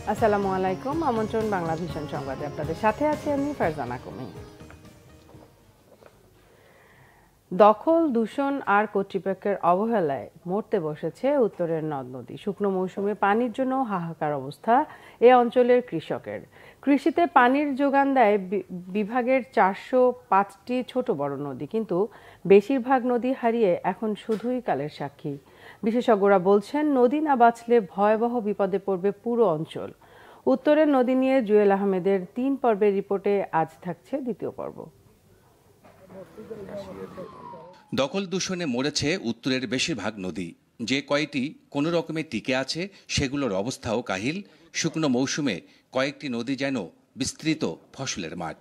আসসালামু আলাইকুম। আমন্ত্রণ বাংলা ভিশন সংবাদে আপনাদের সাথে আছি আমি ফারজানা কুমি। দখল, দূষণ আর কর্তৃপক্ষের অবহেলায় মরতে বসেছে উত্তরের নদ নদী। শুকনো মৌসুমে পানির জন্য হাহাকার অবস্থা এ অঞ্চলের কৃষকের। কৃষিতে পানির যোগান দেয় বিভাগের 405টি ছোট বড় নদী, কিন্তু বেশিরভাগ নদী হারিয়ে এখন শুধুই কালের সাক্ষী। বিশেষজ্ঞরা বলছেন, নদী না বাঁচলে ভয়াবহ বিপদে পড়বে পুরো অঞ্চল। উত্তরের নদী নিয়ে জুয়েল আহমেদের 3 পর্বের রিপোর্টে আজ থাকছে দ্বিতীয় পর্ব। দখল দূষণে মরেছে উত্তরের বেশিরভাগ নদী। যে কয়টি কোনো রকমে টিকে আছে সেগুলোর অবস্থাও কাহিল। শুকনো মৌসুমে কয়েকটি নদী যেন বিস্তৃত ফসলের মাঠ।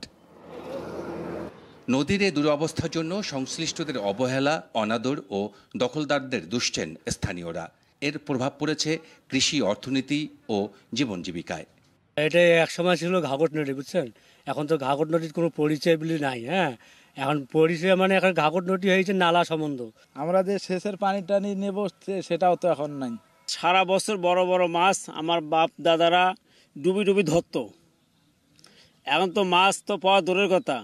নদীর এই দুরবস্থার জন্য সংশ্লিষ্টদের অবহেলা, অনাদর ও দখলদারদের দুষছেন স্থানীয়রা। এর প্রভাব পড়েছে কৃষি, অর্থনীতি ও জীবন জীবিকায়। এটা একসময় ছিল ঘাঘট নদী, বুঝছেন? এখন তো ঘাঘট নদীর কোনো পরিচয় বলে নাই। এখন পরিচয় মানে এখন ঘাঘট নদী হয়েছে নালা সম্বন্ধ। আমরা যে সেচের পানি টানি নেব সেটাও তো এখন নাই। সারা বছর বড় বড় মাছ আমার বাপ দাদারা ডুবি ডুবি ধরতো। এখন তো মাছ তো পাওয়া দূরের কথা।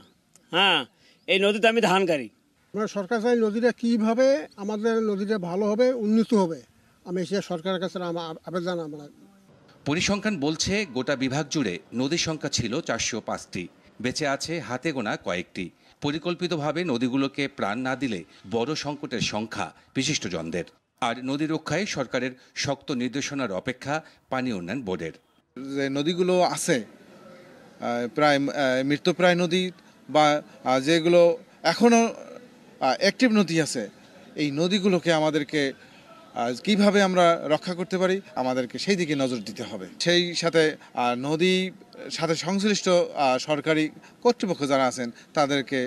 এই নদীতে আমি ধান গাড়ি। আমরা সরকার চাই নদীটা কিভাবে আমাদের নদীটা ভালো হবে, উন্নত হবে। আমি সে সরকারের কাছে আবেদন। আমরা পরিসংখ্যান বলছে গোটা বিভাগ জুড়ে নদীর সংখ্যা ছিল 405টি, বেঁচে আছে হাতে গোনা কয়েকটি। পরিকল্পিতভাবে নদীগুলোকে প্রাণ না দিলে বড় সংকটের সংখ্যা বিশিষ্টজনদের। আর নদী রক্ষায় সরকারের শক্ত নির্দেশনার অপেক্ষা পানি উন্নয়ন বোর্ডের। যে নদীগুলো আছে প্রায় মৃতপ্রায় নদী বা যেগুলো এখনো অ্যাক্টিভ নদী আছে, এই নদীগুলোকে আমাদেরকে কিভাবে আমরা রক্ষা করতে পারি, আমাদেরকে সেই দিকে নজর দিতে হবে। সেই সাথে নদী সাথে সংশ্লিষ্ট সরকারি কর্তৃপক্ষ যারা আছেন তাদেরকে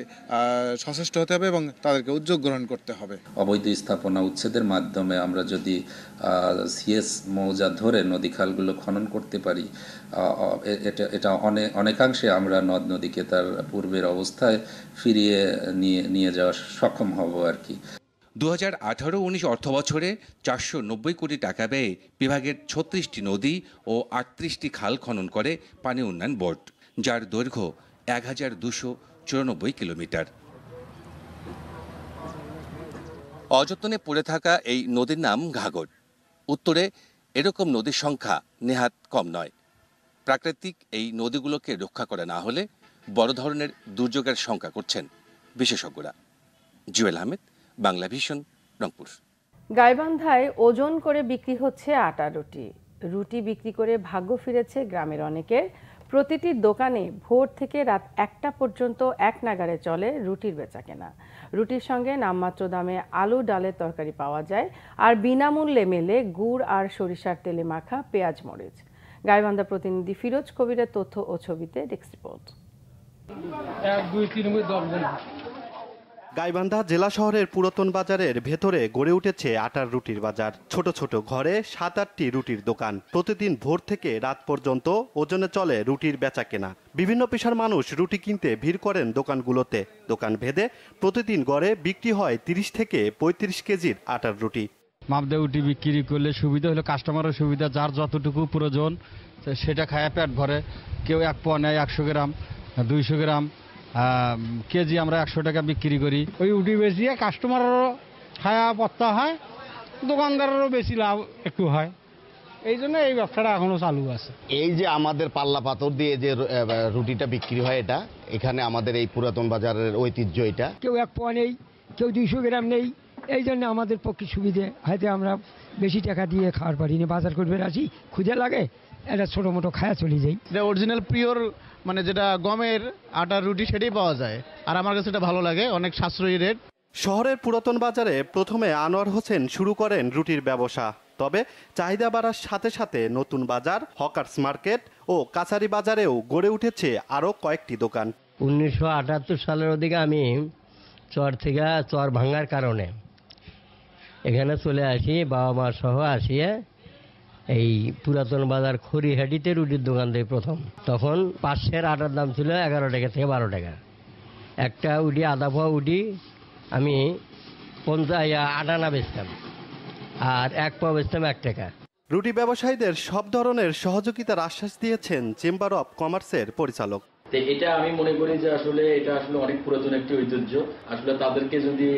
সচেষ্ট হতে হবে এবং তাদেরকে উদ্যোগ গ্রহণ করতে হবে। অবৈধ স্থাপনা উচ্ছেদের মাধ্যমে আমরা যদি সিএস মৌজা ধরে নদী খালগুলো খনন করতে পারি, এটা অনেকাংশে আমরা নদ নদীকে তার পূর্বের অবস্থায় ফিরিয়ে নিয়ে যাওয়া সক্ষম হব আর কি। 2018-19 অর্থবছরে 490 কোটি টাকা ব্যয়ে বিভাগের 36টি নদী ও 38টি খাল খনন করে পানি উন্নয়ন বোর্ড, যার দৈর্ঘ্য 1294 কিলোমিটার। অযত্নে পড়ে থাকা এই নদীর নাম ঘাঘট। উত্তরে এরকম নদীর সংখ্যা নেহাত কম নয়। প্রাকৃতিক এই নদীগুলোকে রক্ষা করা না হলে বড় ধরনের দুর্যোগের শঙ্কা করছেন বিশেষজ্ঞরা। জুয়েল আহমেদ, বাংলা ভিশন, রংপুর। গাইবান্ধায় ওজন করে বিক্রি হচ্ছে আটা রুটি। রুটি বিক্রি করে ভাগ্য ফিরেছে গ্রামের অনেকের। প্রতিটি দোকানে ভোর থেকে রাত 1টা পর্যন্ত এক নাগাড়ে চলে রুটির বেচাকেনা। রুটির সঙ্গে নামমাত্র দামে আলু ডালের তরকারি পাওয়া যায়, আর বিনামূল্যে মেলে গুড় আর সরিষার তেলে মাখা পেঁয়াজ মরিচ। গাইবান্ধা প্রতিনিধি ফিরোজ কবিরের তথ্য ও ছবিতে ডেস্ক রিপোর্ট। গাইবান্ধা জেলা শহরের পুরাতন বাজারের ভেতরে গড়ে উঠেছে আটার রুটির বাজার। ছোট ছোট ঘরে 7-8টি রুটির দোকান। প্রতিদিন ভোর থেকে রাত পর্যন্ত ওজনে চলে রুটির বেচা কেনা। বিভিন্ন পেশার মানুষ রুটি কিনতে ভিড় করেন দোকানগুলোতে। দোকান ভেদে প্রতিদিন গড়ে বিক্রি হয় 30 থেকে 35 কেজির আটার রুটি। মাপদে রুটি বিক্রি করলে সুবিধা হলো কাস্টমারের সুবিধা, যার যতটুকু প্রয়োজন সেটা খায়া পেট ভরে। কেউ 1 পোয়া নেয় 100 গ্রাম, 200 গ্রাম, কেজি আমরা 100 টাকা বিক্রি করি। ওই উঠি বেশি কাস্টমারেরও খায়া পত্তা হয়, দোকানদারেরও বেশি লাভ একটু হয়। এই জন্য এই ব্যবসাটা এখনো চালু আছে। এই যে আমাদের পাল্লা পাথর দিয়ে যে রুটিটা বিক্রি হয়, এটা এখানে আমাদের এই পুরাতন বাজারের ঐতিহ্য। এটা কেউ 1 পোয়া নেই, কেউ 200 গ্রাম নেই। এই জন্য আমাদের পক্ষে সুবিধে, হয়তো আমরা বেশি টাকা দিয়ে খাওয়ার পারি না। বাজার করবে আসি, খুঁজে লাগে, এটা ছোটো মোটো খায়া চলে যাই। এটা অরিজিনাল পিওর, মানে যেটা গমের আটার রুটি সেটাই পাওয়া যায়, আর আমার কাছে এটা ভালো লাগে, অনেক সাশ্রয়ী রেট। শহরের পুরাতন বাজারে প্রথমে আনোয়ার হোসেন শুরু করেন রুটির ব্যবসা। তবে চাহিদা বাড়ার সাথে সাথে নতুন বাজার, হকার্স মার্কেট ও কাছারি বাজারেও গড়ে উঠেছে আরও কয়েকটি দোকান। 1978 সালের ওদিকে আমি চর ভাঙার কারণে এখানে চলে আসি, বাবা মা সহ আসিয়ে এই পুরাতন বাজার খড়িহাটিতে রুটির দোকান দেয় প্রথম। তখন 500 আটার দাম ছিল 11 টাকা থেকে 12 টাকা। একটা উডি, আধা পোয়া উডি আমি 50 আটানা বেচতাম, আর 1 পোয়া বেচতাম 1 টাকা। রুটি ব্যবসায়ীদের সব ধরনের সহযোগিতার আশ্বাস দিয়েছেন চেম্বার অব কমার্সের পরিচালক। এটা আমি মনে করি যে এটা আসলে অনেক পুরাতন একটি ঐতিহ্য। আসলে তাদেরকে যদি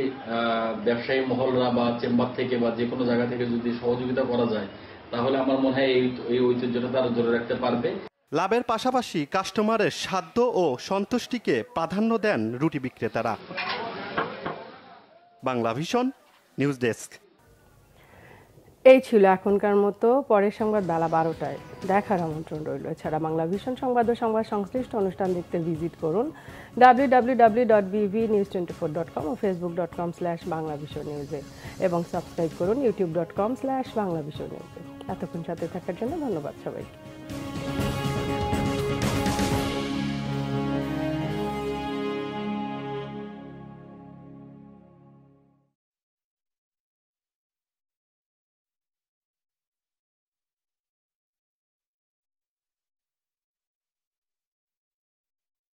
ব্যবসায়ী মহলরা বা চেম্বার থেকে বা যে কোনো জায়গা থেকে যদি সহযোগিতা করা যায়, তাহলে আমার মনে হয় এই ঐতিহ্যটা তারা ধরে রাখতে পারবে। লাভের পাশাপাশি কাস্টমারের সাধ্য ও সন্তুষ্টিকে প্রাধান্য দেন রুটি বিক্রেতারা। Bangla vision news desk. এই ছিল এখনকার মতো। পরের সংবাদ বেলা 12টায় দেখার আমন্ত্রণ রইল। এছাড়া বাংলা ভিশন সংবাদ ও সংবাদ সংশ্লিষ্ট অনুষ্ঠান দেখতে ভিজিট করুন www.bvnews24.com ও facebook.com/banglavisionnews এবং সাবস্ক্রাইব করুন youtube.com/banglavisionnews। এতক্ষণ সাথে থাকার জন্য ধন্যবাদ সবাইকে।